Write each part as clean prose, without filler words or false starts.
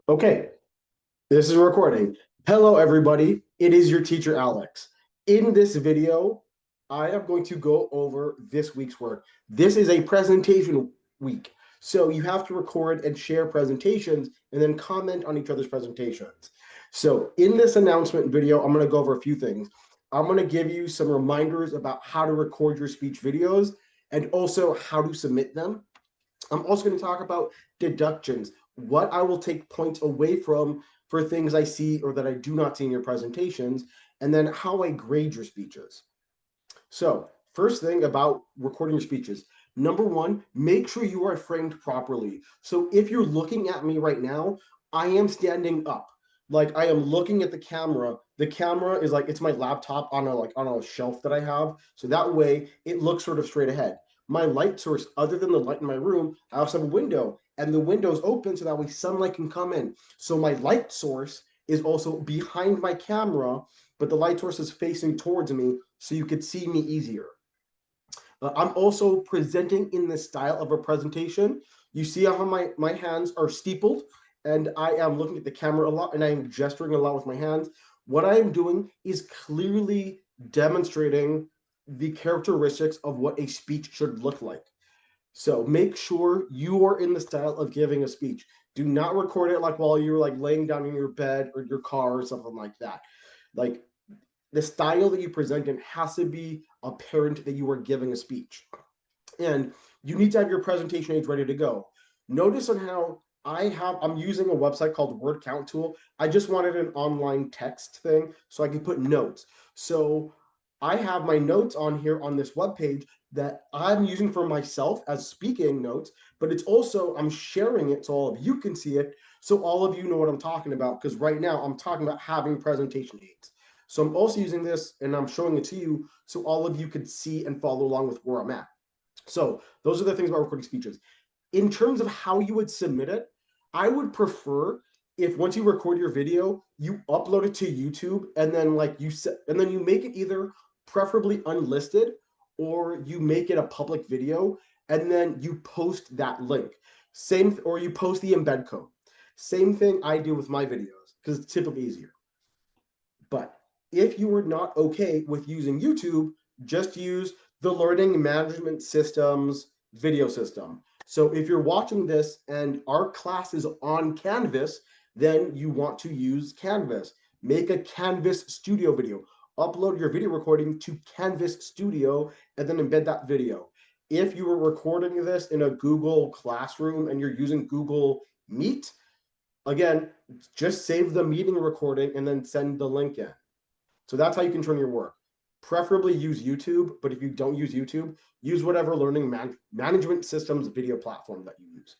Okay, this is recording. Hello, everybody. It is your teacher, Alex. In this video, I am going to go over this week's work. This is a presentation week. So you have to record and share presentations and then comment on each other's presentations. So in this announcement video, I'm going to go over a few things. I'm going to give you some reminders about how to record your speech videos and also how to submit them. I'm also going to talk about deductions, what I will take points away from for things I see or that I do not see in your presentations, and then how I grade your speeches. So, first thing about recording your speeches. Number one, make sure you are framed properly. So, if you're looking at me right now, I am standing up. Like I am looking at the camera. The camera is like it's my laptop on a shelf that I have. So that way it looks sort of straight ahead. My light source, other than the light in my room, I also have a window, and the window's open so that way sunlight can come in. So my light source is also behind my camera, but the light source is facing towards me so you could see me easier. I'm also presenting in the style of a presentation. You see how my hands are steepled and I am looking at the camera a lot and I am gesturing a lot with my hands. What I am doing is clearly demonstrating the characteristics of what a speech should look like. So make sure you are in the style of giving a speech. Do not record it like while you're like laying down in your bed or your car or something like that. Like the style that you present in has to be apparent that you are giving a speech. And you need to have your presentation aids ready to go. Notice on how I'm using a website called Word Count Tool. I just wanted an online text thing so I could put notes. So I have my notes on here on this web page that I'm using for myself as speaking notes, but it's also I'm sharing it so all of you can see it, so all of you know what I'm talking about. Because right now I'm talking about having presentation aids. So I'm also using this and I'm showing it to you so all of you could see and follow along with where I'm at. So those are the things about recording speeches. In terms of how you would submit it, I would prefer if once you record your video, you upload it to YouTube and then you make it either preferably unlisted or you make it a public video and then you post that link. Same or you post the embed code. Same thing I do with my videos because it's typically easier. But if you are not okay with using YouTube, just use the Learning Management Systems video system. So if you're watching this and our class is on Canvas, then you want to use Canvas. Make a Canvas Studio video. Upload your video recording to Canvas Studio and then embed that video. If you were recording this in a Google Classroom and you're using Google Meet, again, just save the meeting recording and then send the link in. So that's how you can turn your work. Preferably use YouTube, but if you don't use YouTube, use whatever management systems video platform that you use.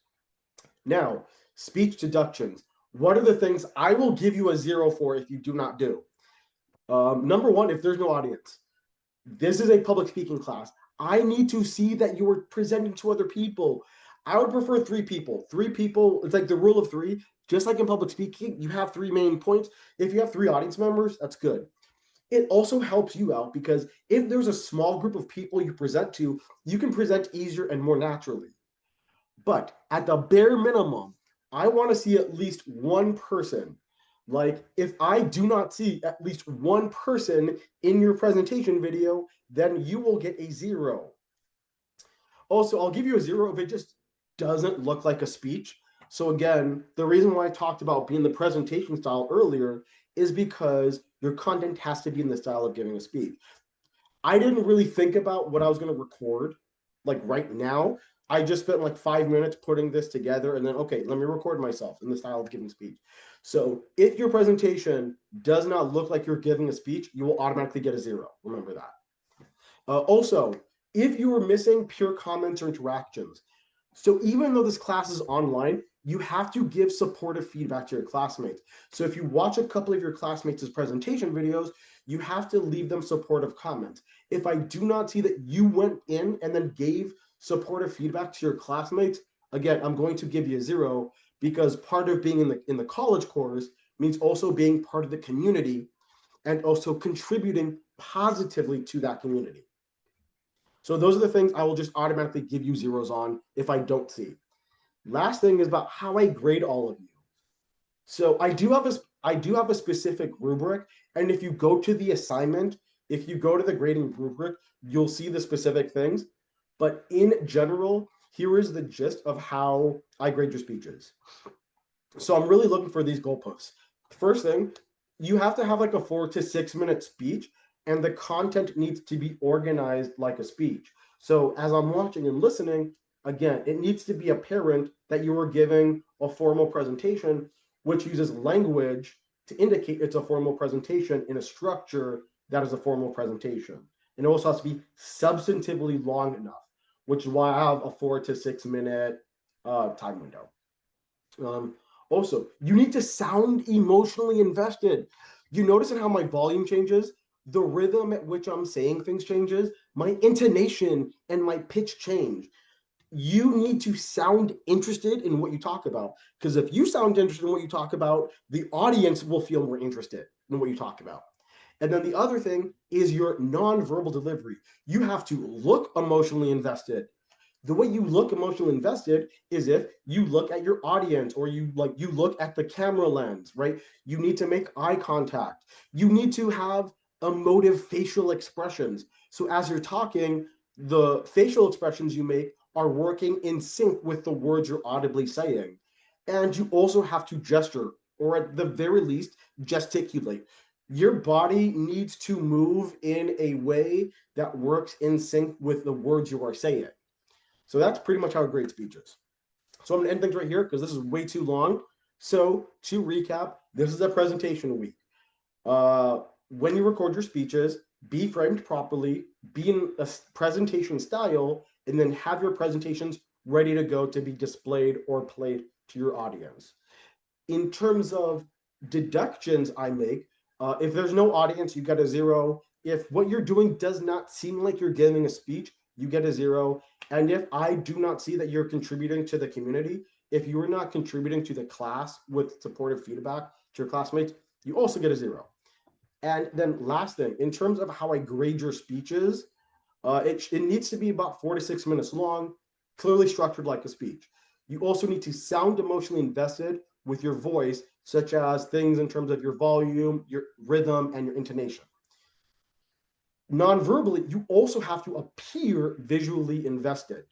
Now, speech deductions. What are the things I will give you a 0 for if you do not do? Number one, if there's no audience. This is a public speaking class. I need to see that you are presenting to other people. I would prefer three people. Three people, it's like the rule of three. Just like in public speaking, you have three main points. If you have three audience members, that's good. It also helps you out because if there's a small group of people you present to, you can present easier and more naturally. But at the bare minimum, I want to see at least one person. Like, if I do not see at least one person in your presentation video, then you will get a 0. Also, I'll give you a 0 if it just doesn't look like a speech. So again, the reason why I talked about being the presentation style earlier is because your content has to be in the style of giving a speech. I didn't really think about what I was going to record like right now. I just spent like 5 minutes putting this together and then, okay, let me record myself in the style of giving speech. So if your presentation does not look like you're giving a speech, you will automatically get a 0. Remember that. Also, if you are missing pure comments or interactions, so even though this class is online, you have to give supportive feedback to your classmates. So if you watch a couple of your classmates' presentation videos, you have to leave them supportive comments. If I do not see that you went in and then gave supportive feedback to your classmates, again, I'm going to give you a 0 because part of being in the college course means also being part of the community and also contributing positively to that community. So those are the things I will just automatically give you 0s on if I don't see. Last thing is about how I grade all of you. So I do have a specific rubric, and if you go to the assignment, if you go to the grading rubric, you'll see the specific things. But in general, here is the gist of how I grade your speeches. So I'm really looking for these goalposts. First thing, you have to have like a 4 to 6 minute speech, and the content needs to be organized like a speech. So as I'm watching and listening, again, it needs to be apparent that you are giving a formal presentation, which uses language to indicate it's a formal presentation in a structure that is a formal presentation. And it also has to be substantively long enough, which is why I have a 4 to 6 minute time window. Um, Also, you need to sound emotionally invested. You notice in how my volume changes, the rhythm at which I'm saying things changes, my intonation and my pitch change. You need to sound interested in what you talk about. Because if you sound interested in what you talk about, the audience will feel more interested in what you talk about. And then the other thing is your nonverbal delivery. You have to look emotionally invested. The way you look emotionally invested is if you look at your audience, or you look at the camera lens, right? You need to make eye contact. You need to have emotive facial expressions. So as you're talking, the facial expressions you make are working in sync with the words you're audibly saying. And you also have to gesture, or at the very least, gesticulate. Your body needs to move in a way that works in sync with the words you are saying. So that's pretty much how a great speech is. So I'm gonna end things right here because this is way too long. So to recap, this is a presentation week. When you record your speeches, be framed properly, be in a presentation style, and then have your presentations ready to go to be displayed or played to your audience. In terms of deductions I make, if there's no audience, you get a 0. If what you're doing does not seem like you're giving a speech, you get a 0. And if I do not see that you're contributing to the community, if you are not contributing to the class with supportive feedback to your classmates, you also get a 0. And then last thing, in terms of how I grade your speeches, it needs to be about 4 to 6 minutes long, clearly structured like a speech. You also need to sound emotionally invested with your voice, such as things in terms of your volume, your rhythm, and your intonation. Non-verbally, you also have to appear visually invested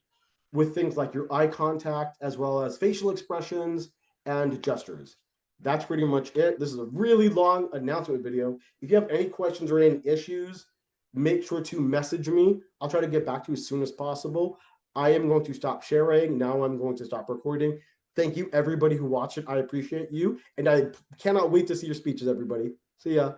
with things like your eye contact, as well as facial expressions and gestures. That's pretty much it. This is a really long announcement video. If you have any questions or any issues, make sure to message me. I'll try to get back to you as soon as possible. I am going to stop sharing. Now I'm going to stop recording. Thank you, everybody who watched it. I appreciate you. And I cannot wait to see your speeches, everybody. See ya.